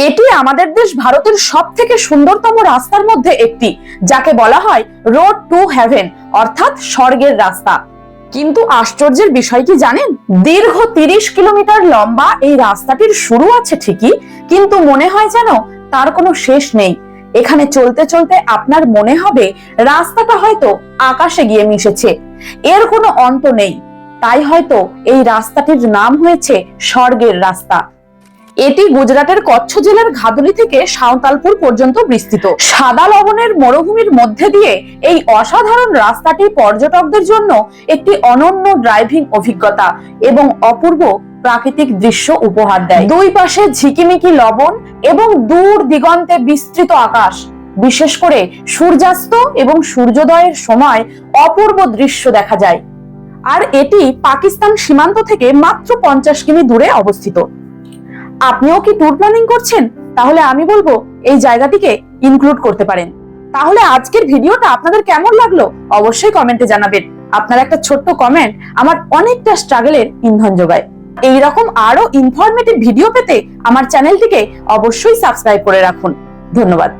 এটি আমাদের দেশ ভারতের সবথেকে সুন্দরতম রাস্তার মধ্যে একটি, যাকে বলা হয় রোড টু হেভেন অর্থাৎ স্বর্গের রাস্তা। কিন্তু আশ্চর্যের বিষয় কি জানেন, দীর্ঘ 30 কিলোমিটার লম্বা এই রাস্তাটির শুরু আছে ঠিকই, কিন্তু মনে হয় যেন তার কোনো শেষ নেই। এখানে চলতে চলতে আপনার মনে হবে রাস্তাটা হয়তো আকাশে গিয়ে মিশেছে, এর কোনো অন্ত নেই। তাই হয়তো এই রাস্তাটির নাম হয়েছে স্বর্গের রাস্তা। এটি গুজরাটের কচ্ছ জেলার ঘাদুলি থেকে সাঁওতালপুর পর্যন্ত বিস্তৃত। সাদা লবণের মরুভূমির মধ্যে দিয়ে এই অসাধারণ রাস্তাটি পর্যটকদের জন্য একটি অনন্য ড্রাইভিং অভিজ্ঞতা এবং অপূর্ব প্রাকৃতিক দৃশ্য উপহার দেয়। দুই পাশে ঝিকিমিকি লবণ এবং দূর দিগন্তে বিস্তৃত আকাশ, বিশেষ করে সূর্যাস্ত এবং সূর্যোদয়ের সময় অপূর্ব দৃশ্য দেখা যায়। আর এটি পাকিস্তান সীমান্ত থেকে মাত্র 50 কিমি দূরে অবস্থিত। আপনিও কি ট্যুর প্ল্যানিং করছেন? তাহলে আমি বলবো এই জায়গাটিকে ইনক্লুড করতে পারেন। তাহলে আজকের ভিডিওটা আপনাদের কেমন লাগলো অবশ্যই কমেন্টে জানাবেন। আপনার একটা ছোট্ট কমেন্ট আমার অনেকটা স্ট্রাগলের ইন্ধন যোগায়। এইরকম আরো ইনফরমেটিভ ভিডিও পেতে আমার চ্যানেলটিকে অবশ্যই সাবস্ক্রাইব করে রাখুন। ধন্যবাদ।